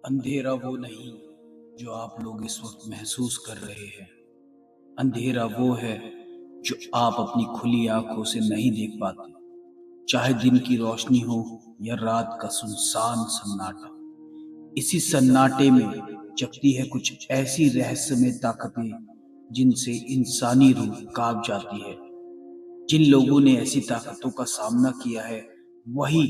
अंधेरा वो नहीं जो आप लोग इस वक्त महसूस कर रहे हैं। अंधेरा वो है जो आप अपनी खुली आंखों से नहीं देख पाते, चाहे दिन की रोशनी हो या रात का सुनसान सन्नाटा। इसी सन्नाटे में जगती है कुछ ऐसी रहस्यमय ताकतें जिनसे इंसानी रूह कांप जाती है। जिन लोगों ने ऐसी ताकतों का सामना किया है, वही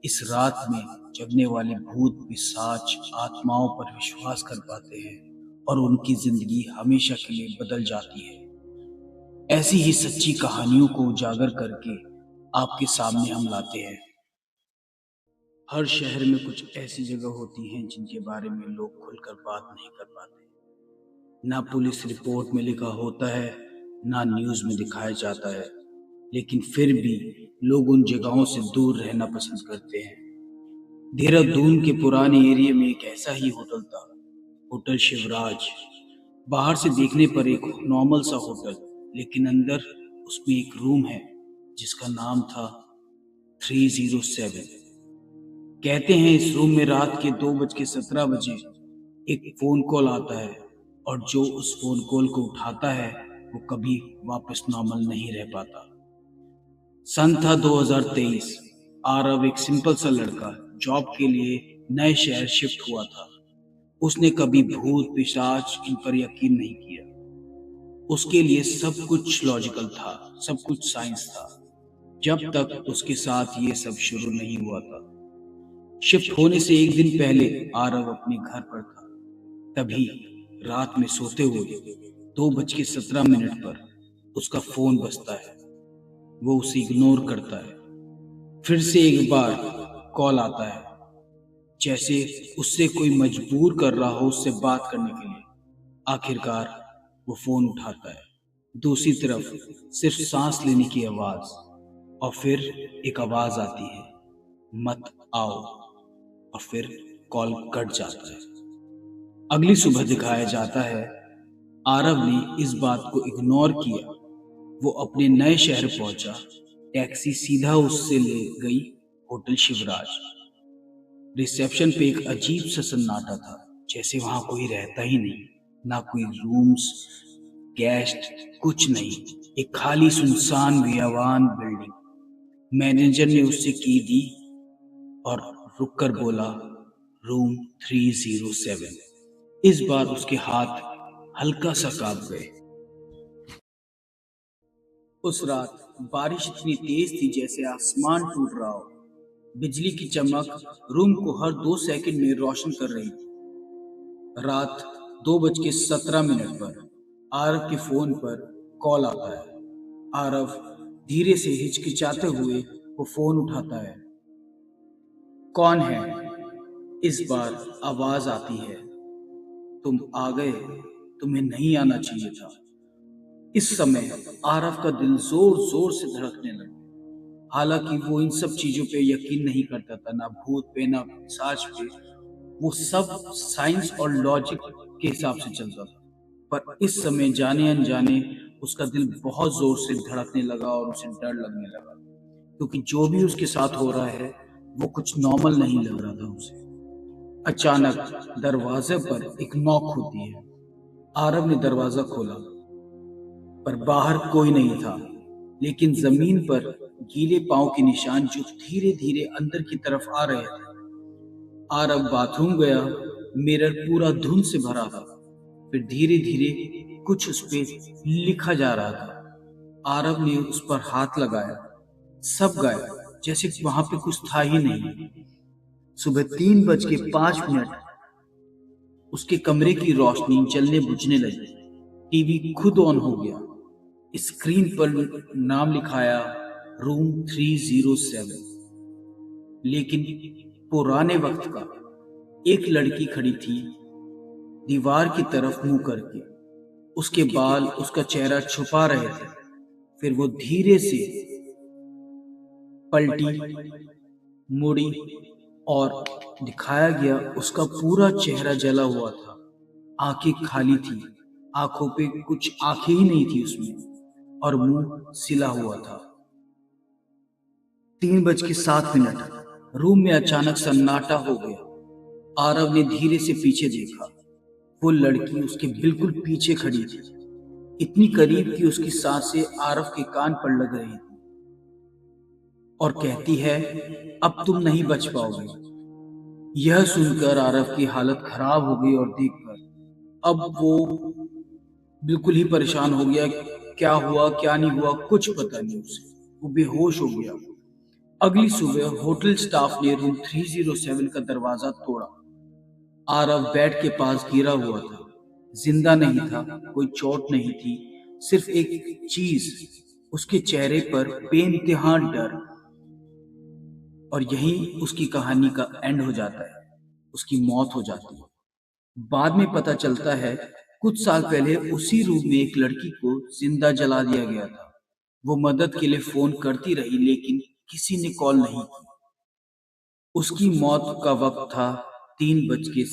इस रात में जगने वाले भूत पिशाच आत्माओं पर विश्वास कर पाते हैं और उनकी जिंदगी हमेशा के लिए बदल जाती है। ऐसी ही सच्ची कहानियों को उजागर करके आपके सामने हम लाते हैं। हर शहर में कुछ ऐसी जगह होती हैं जिनके बारे में लोग खुलकर बात नहीं कर पाते। ना पुलिस रिपोर्ट में लिखा होता है, ना न्यूज़ में दिखाया जाता है, लेकिन फिर भी लोग उन जगहों से दूर रहना पसंद करते हैं। देहरादून के पुराने एरिया में एक ऐसा ही होटल था, होटल शिवराज। बाहर से देखने पर एक नॉर्मल सा होटल, लेकिन अंदर उसमें एक रूम है जिसका नाम था 307। कहते हैं इस रूम में रात के 2:17 एक फोन कॉल आता है और जो उस फोन कॉल को उठाता है वो कभी वापस नॉर्मल नहीं रह पाता। सन था 2023। आरव एक सिंपल सा लड़का जॉब के लिए नए शहर शिफ्ट हुआ था। उसने कभी भूत पिशाच इन पर यकीन नहीं किया। उसके लिए सब कुछ लॉजिकल था, सब कुछ साइंस था, जब तक उसके साथ ये सब शुरू नहीं हुआ था। शिफ्ट होने से एक दिन पहले आरव अपने घर पर था। तभी रात में सोते हुए 2:17 पर उसका फोन बजता है। वो उसे इग्नोर करता है। फिर से एक बार कॉल आता है, जैसे उससे कोई मजबूर कर रहा हो उससे बात करने के लिए। आखिरकार वो फोन उठाता है। दूसरी तरफ सिर्फ सांस लेने की आवाज और फिर एक आवाज आती है, मत आओ, और फिर कॉल कट जाता है। अगली सुबह दिखाया जाता है आरव ने इस बात को इग्नोर किया। वो अपने नए शहर पहुंचा। टैक्सी सीधा उससे ले गई होटल शिवराज। रिसेप्शन पे एक अजीब सा सन्नाटा था, जैसे वहां कोई रहता ही नहीं। ना कोई रूम्स, गेस्ट, कुछ नहीं। एक खाली सुनसान बेयावान बिल्डिंग। मैनेजर ने उससे की दी और रुककर बोला, रूम 307। इस बार उसके हाथ हल्का सा कांप गए। उस रात बारिश इतनी तेज थी जैसे आसमान टूट रहा हो। बिजली की चमक रूम को हर 2 सेकंड में रोशन कर रही थी। रात 2:17 पर आरव के फोन पर कॉल आता है। आरव धीरे से हिचकिचाते हुए वो फोन उठाता है। कौन है? इस बार आवाज आती है, तुम आ गए, तुम्हें नहीं आना चाहिए था। इस समय आरव का दिल जोर जोर से धड़कने लगा। हालांकि वो इन सब चीजों पे यकीन नहीं करता था, ना भूत पे ना पिशाच पे। वो सब साइंस और लॉजिक के हिसाब से चलता था। पर इस समय जाने अनजाने उसका दिल बहुत जोर से धड़कने लगा और उसे डर लगने लगा, क्योंकि जो भी उसके साथ हो रहा है वो कुछ नॉर्मल नहीं लग रहा था उसे। अचानक दरवाजे पर एक नॉक होती है। आरव ने दरवाजा खोला, पर बाहर कोई नहीं था, लेकिन जमीन पर गीले पांव के निशान जो धीरे धीरे अंदर की तरफ आ रहे थे। आरव बाथरूम गया। मिरर पूरा धुंध से भरा था। फिर धीरे धीरे कुछ उस पे लिखा जा रहा था। आरव ने उस पर हाथ लगाया। सब गायब, जैसे वहां पे कुछ था ही नहीं। सुबह 3:05 उसके कमरे की रोशनी जलने बुझने लगी। टीवी खुद ऑन हो गया। स्क्रीन पर नाम लिखाया, रूम 307। लेकिन पुराने वक्त का। एक लड़की खड़ी थी, दीवार की तरफ मुंह करके। उसके बाल उसका चेहरा छुपा रहे थे। फिर वो धीरे से पलटी, मुड़ी और दिखाया गया उसका पूरा चेहरा जला हुआ था। आंखें खाली थी, आंखों पे कुछ आंखें ही नहीं थी उसमें, और मुंह सिला हुआ था। 3:07 रूम में अचानक सन्नाटा हो गया। आरव ने धीरे से पीछे देखा। वो लड़की उसके बिल्कुल पीछे खड़ी थी, इतनी करीब कि उसकी सांसें आरव के कान पर लग रही थी, और कहती है, अब तुम नहीं बच पाओगे। यह सुनकर आरव की हालत खराब हो गई और देखकर अब वो बिल्कुल ही परेशान हो गया। क्या हुआ क्या नहीं हुआ कुछ पता नहीं उसे। वो बेहोश हो गया। अगली सुबह होटल स्टाफ ने रूम 307 का दरवाजा तोड़ा। आरव बेड के पास गिरा हुआ था, जिंदा नहीं था, कोई चोट नहीं थी, सिर्फ एक चीज, उसके चेहरे पर बेइंतहा डर। और यहीं उसकी कहानी का एंड हो जाता है, उसकी मौत हो जाती है। बाद में पता चलता है कुछ साल पहले उसी रूम में एक लड़की को जिंदा जला दिया गया था। वो मदद के लिए फोन करती रही लेकिन किसी ने कॉल नहीं की। उसकी मौत का वक्त था 3 बज के